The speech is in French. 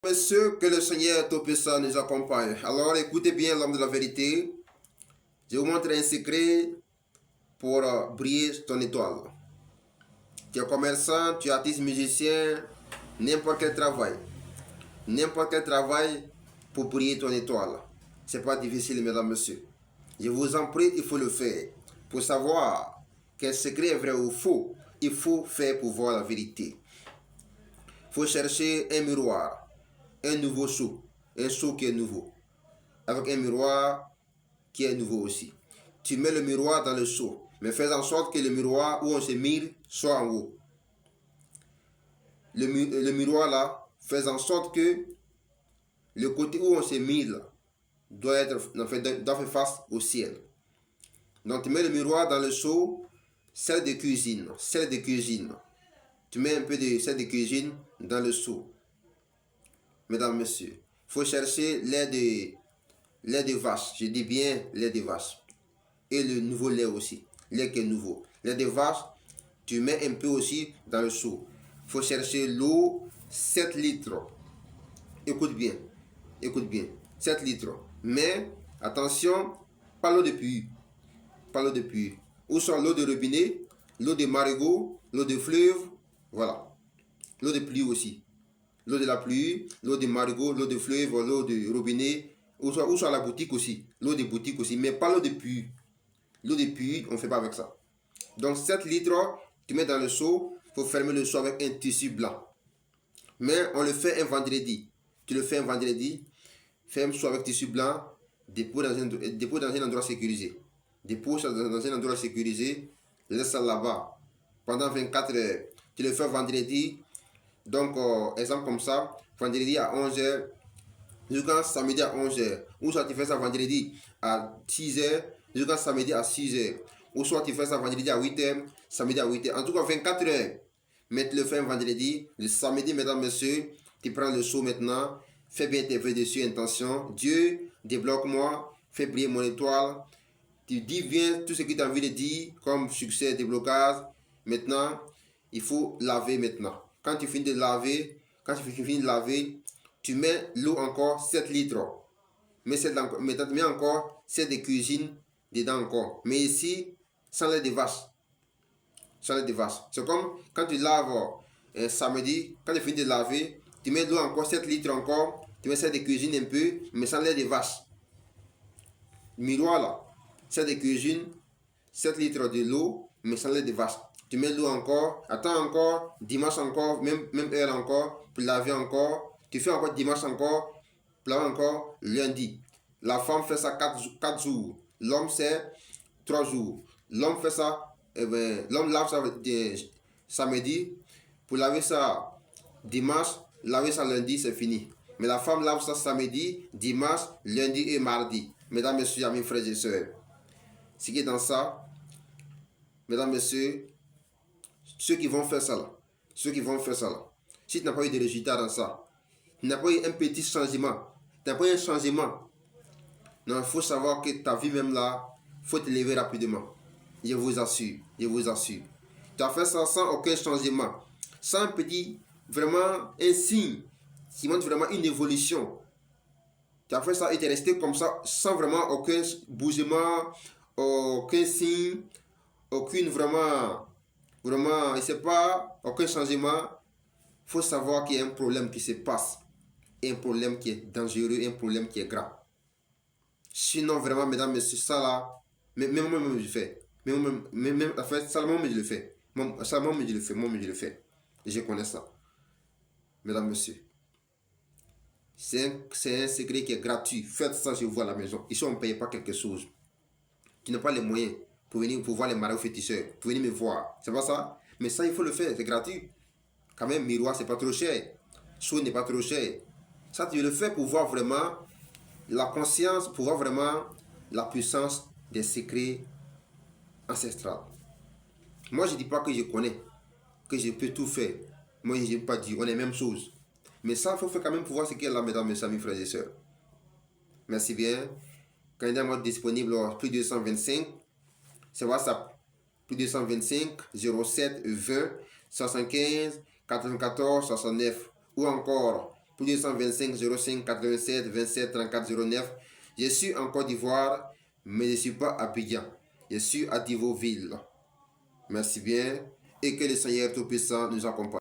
Monsieur, que le Seigneur Tout-Puissant nous accompagne. Alors écoutez bien l'homme de la vérité. Je vous montre un secret pour briller ton étoile. Tu es commerçant, tu es artiste, musicien, n'importe quel travail. N'importe quel travail pour briller ton étoile. C'est pas difficile, mesdames, messieurs. Je vous en prie, il faut le faire. Pour savoir quel secret est vrai ou faux, il faut faire pour voir la vérité. Il faut chercher un miroir, un nouveau seau, un seau qui est nouveau, avec un miroir qui est nouveau aussi. Tu mets le miroir dans le seau, mais fais en sorte que le miroir où on se mire soit en haut. Le miroir là, fais en sorte que le côté où on se mire doit faire face au ciel. Donc tu mets le miroir dans le seau, sel de cuisine. Tu mets un peu de sel de cuisine dans le seau. Mesdames, messieurs, il faut chercher lait de vache. Je dis bien lait de vache. Et le nouveau lait aussi. Lait qui est nouveau. Lait de vache, tu mets un peu aussi dans le seau. Il faut chercher l'eau, 7 litres. Écoute bien. 7 litres. Mais, attention, pas l'eau de pluie. Ou soit l'eau de robinet, l'eau de marigot, l'eau de fleuve, voilà. L'eau de pluie aussi. L'eau de la pluie, l'eau de marigot, l'eau de fleuve, l'eau de robinet, ou soit la boutique aussi. L'eau de boutique aussi, mais pas l'eau de pluie. L'eau de pluie, on ne fait pas avec ça. Donc 7 litres, tu mets dans le seau, il faut fermer le seau avec un tissu blanc. Mais on le fait un vendredi. Tu le fais un vendredi, ferme le seau avec tissu blanc, dépose dans un endroit sécurisé. Dépose dans un endroit sécurisé, laisse ça là-bas pendant 24 heures. Tu le fais vendredi, donc exemple comme ça, vendredi à 11h, jusqu'à samedi à 11h. Ou soit tu fais ça vendredi à 6h, jusqu'à samedi à 6h. Ou soit tu fais ça vendredi à 8h, samedi à 8h. En tout cas 24 heures. Mais tu le fais un vendredi, le samedi, mesdames, messieurs, tu prends le seau maintenant, fais bien tes vœux dessus, intention. Dieu, débloque-moi, fais briller mon étoile. Tu dis bien tout ce que tu as envie de dire, comme succès, déblocage. Maintenant, il faut laver maintenant. Quand tu finis de laver, tu mets l'eau encore 7 litres. Mais tu mets encore 7 de cuisine dedans encore. Mais ici, sans lait de vache. C'est comme quand tu laves samedi, quand tu finis de laver, tu mets l'eau encore 7 litres encore, tu mets 7 de cuisine un peu, mais sans lait de vache. Miroir là, 7 de cuisine, 7 litres de l'eau, mais sans lait de vache. Tu mets l'eau encore, attends encore, dimanche encore, même heure encore, pour laver encore. Tu fais encore dimanche encore, pour laver encore lundi. La femme fait ça 4 jours. L'homme c'est 3 jours. L'homme fait ça, l'homme lave ça samedi, pour laver ça dimanche, laver ça lundi, c'est fini. Mais la femme lave ça samedi, dimanche, lundi et mardi. Mesdames, messieurs, amis, frères et sœurs. Ce qui est dans ça, mesdames, messieurs, ceux qui vont faire ça là, si tu n'as pas eu de résultat dans ça, tu n'as pas eu un petit changement, tu n'as pas eu un changement, non, il faut savoir que ta vie même là, il faut te lever rapidement. Je vous assure. Tu as fait ça sans aucun changement, sans un petit, vraiment un signe qui montre vraiment une évolution. Tu as fait ça et tu es resté comme ça, sans vraiment aucun bougement, aucun signe, aucune vraiment, je ne sais pas, aucun changement. Il faut savoir qu'il y a un problème qui se passe, un problème qui est dangereux, un problème qui est grave. Sinon, vraiment, mesdames, messieurs, ça là, même moi-même je le fais. En fait, ça, moi-même je le fais. Moi-même je le fais. Et je connais ça. Mesdames, messieurs. C'est un secret qui est gratuit. Faites ça chez vous à la maison. Ici, on ne paye pas quelque chose. Tu n'as pas les moyens pour venir pour voir les marauds féticheurs. Pour venir me voir. C'est pas ça? Mais ça, il faut le faire. C'est gratuit. Quand même, miroir, c'est pas trop cher. Sou n'est pas trop cher. Ça, tu le fais pour voir vraiment la conscience, pour voir vraiment la puissance des secrets ancestrales. Moi, je ne dis pas que je connais, que je peux tout faire. Moi, je n'ai pas dit, on est la même chose. Mais ça, il faut faire quand même pour voir ce qu'il y a là, mesdames, mes amis, frères et sœurs. Merci bien. Candidat mode disponible, plus 225. C'est WhatsApp. Plus 225 07 20 75 94 69. Ou encore plus 225 05 87 27 34 09. Je suis en Côte d'Ivoire, mais je ne suis pas à Abidjan. Je suis à Divoville. Merci bien et que le Seigneur Tout-Puissant nous accompagne.